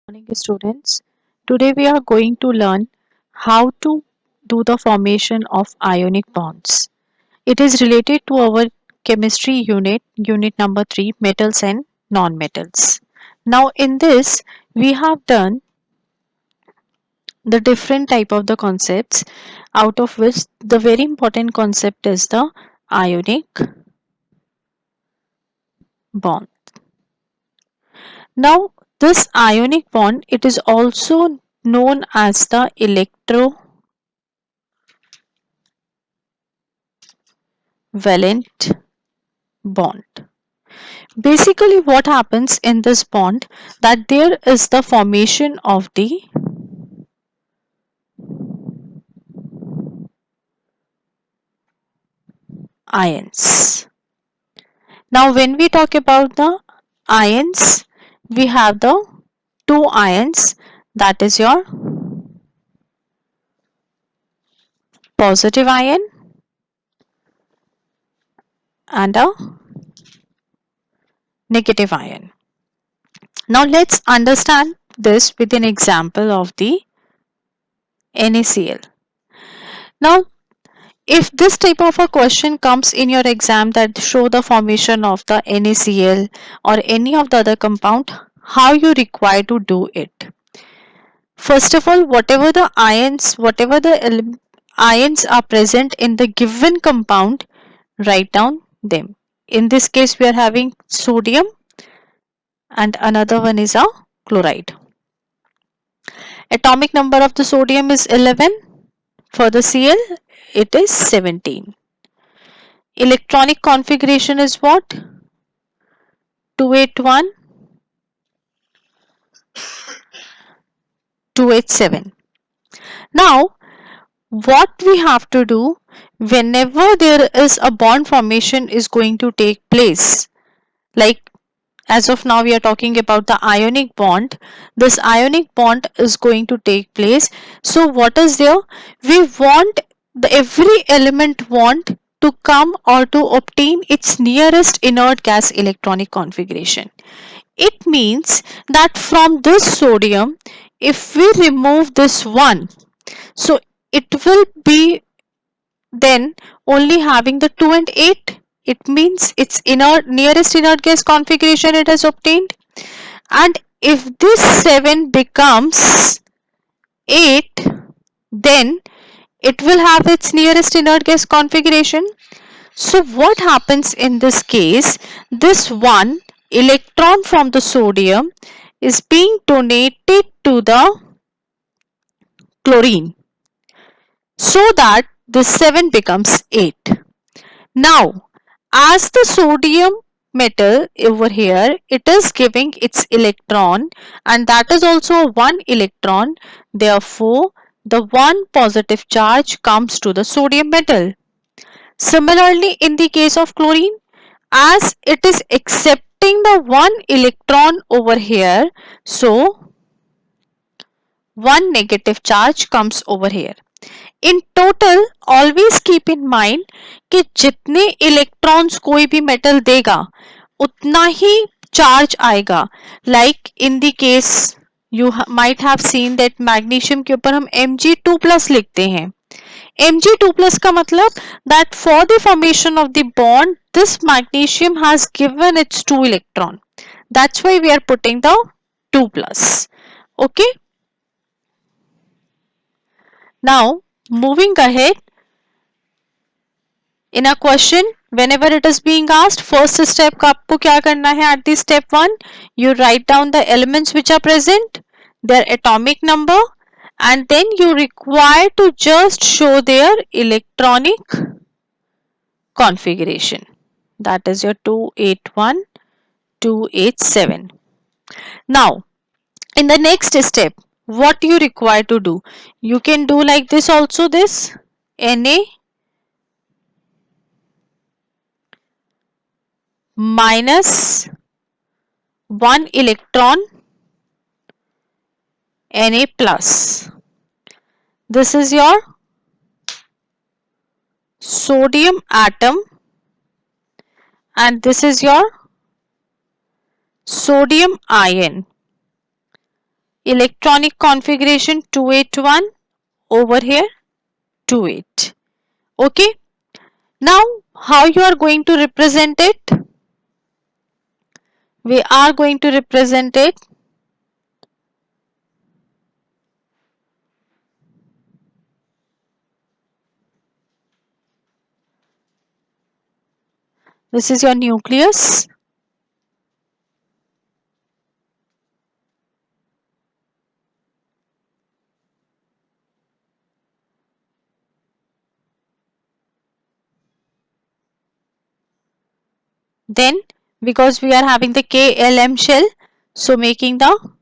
Morning, students. Today we are going to learn how to do the formation of ionic bonds. It is related to our chemistry unit number 3, metals and non-metals. Now in this we have done the different type of the concepts, out of which the very important concept is the ionic bond. Now this ionic bond, it is also known as the electrovalent bond. Basically what happens in this bond, that there is the formation of the ions. Now when we talk about the ions, we have the two ions, that is your positive ion and a negative ion. Now let's understand this with an example of the NaCl. Now if this type of a question comes in your exam that show the formation of the NaCl or any of the other compound, how you require to do it? First of all, whatever the ions are present in the given compound, write down them. In this case, we are having sodium and another one is a chloride. Atomic number of the sodium is 11. For the Cl, it is 17. Electronic configuration is what? 281, 287. Now, what we have to do whenever there is a bond formation is going to take place, like as of now we are talking about the ionic bond, this ionic bond is going to take place. So what is there? We want every element want to come or to obtain its nearest inert gas electronic configuration. It means that from this sodium, if we remove this one, so it will be then only having the 2 and 8. It means its nearest inert gas configuration it has obtained. And if this 7 becomes 8, then it will have its nearest inert gas configuration. So what happens in this case? This one electron from the sodium is being donated to the chlorine so that this 7 becomes 8. Now, as the sodium metal over here, it is giving its electron and that is also one electron. Therefore, the one positive charge comes to the sodium metal. Similarly, in the case of chlorine, as it is accepting the one electron over here, so one negative charge comes over here. In total always keep in mind कि जितने electrons कोई भी metal देगा उतना ही charge आएगा. Like in the case you might have seen that magnesium के ऊपर हम Mg2+ लिखते हैं. Mg2+ का मतलब that for the formation of the bond this magnesium has given its 2 electron. That's why we are putting the 2+. Okay. Now moving ahead, in a question whenever it is being asked, first step का आपको क्या करना है? At the step 1 you write down the elements which are present, their atomic number, and then you require to just show their electronic configuration. That is your 281, 287. Now in the next step, what you require to do? You can do like this also, this Na minus 1 electron Na plus. This is your sodium atom and this is your sodium ion. electronic configuration 281 over here 28. Okay. Now how you are going to represent it? We are going to represent it. This is your nucleus. Then because we are having the KLM shell, so making the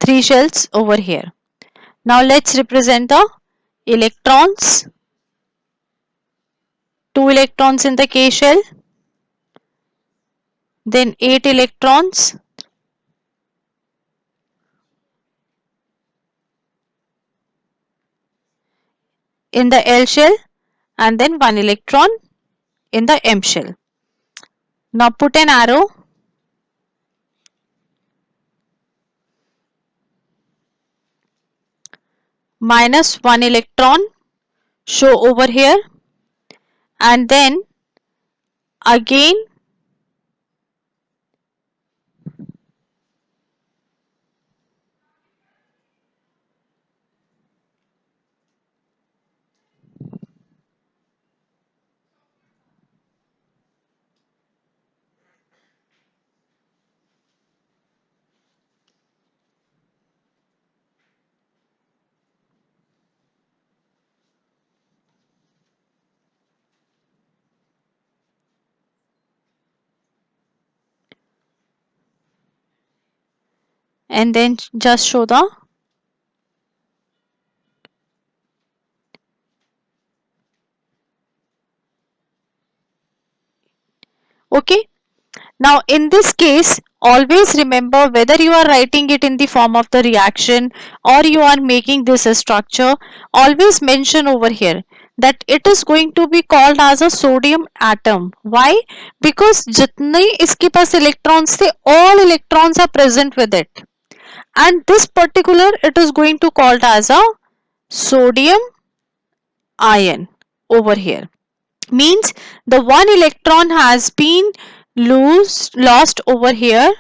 3 shells over here. Now let's represent the electrons. 2 electrons in the K shell, then 8 electrons in the L shell, and then 1 electron in the M shell. Now put an arrow minus 1 electron, show over here, and then again and then just show the okay. Now in this case always remember whether you are writing it in the form of the reaction or you are making this a structure, always mention over here that it is going to be called as a sodium atom. Why? Because जितने इसके पास electrons थे, all electrons are present with it, and this particular it is going to called as a sodium ion over here. Means the one electron has been lost over here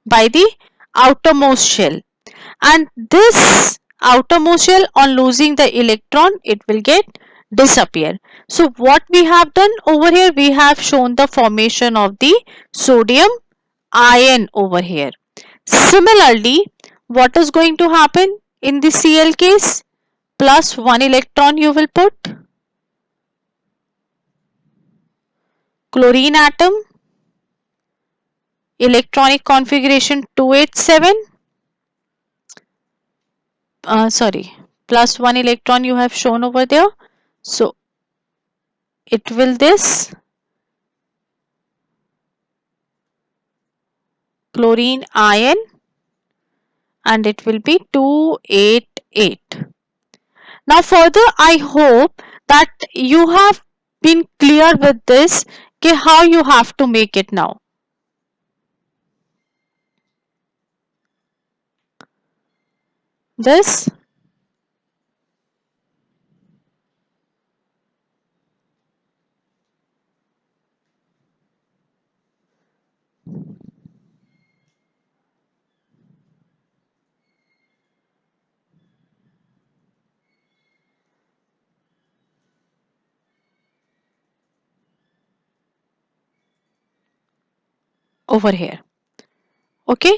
by the outermost shell, and this outermost shell on losing the electron it will get disappear. So what we have done over here, we have shown the formation of the sodium ion over here. Similarly, what is going to happen in the Cl case? Plus 1 electron you will put, chlorine atom, electronic configuration 287, sorry, plus 1 electron you have shown over there, so it will this chlorine ion, and it will be 288. Now further I hope that you have been clear with this, okay, how you have to make it now. This over here, okay.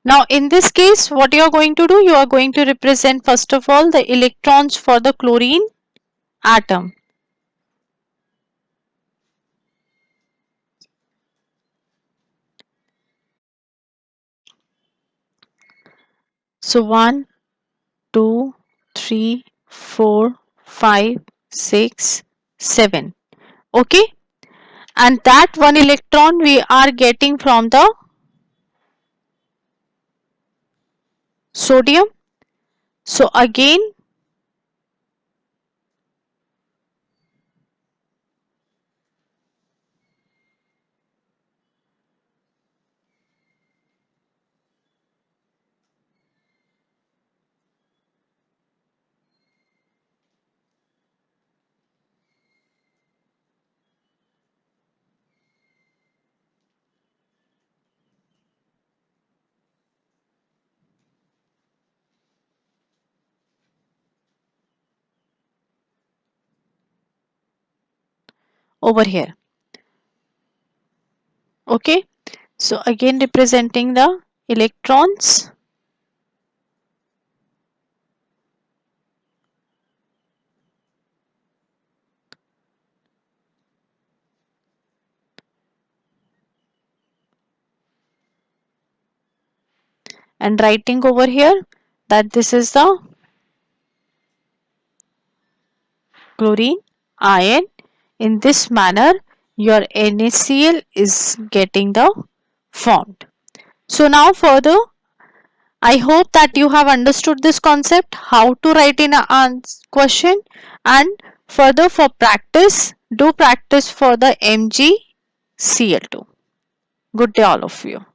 Now in this case what you are going to do, you are going to represent first of all the electrons for the chlorine atom. So 1, 2, 3, 4, 5, 6, 7. Okay, and that one electron we are getting from the sodium. So again, over here. Okay, so again representing the electrons, and writing over here that this is the chlorine ion. In this manner, your NaCl is getting the formed. So now further, I hope that you have understood this concept, how to write in a question, and further for practice, do practice for the MgCl2. Good day all of you.